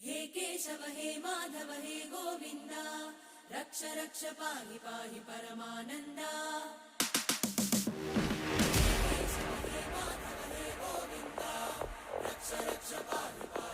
हे केशव हे माधव हे गोविन्द रक्ष रक्ष पाहि पाहि परमानन्द। हे केशव हे माधव हे गोविन्द रक्ष रक्ष पाहि पाहि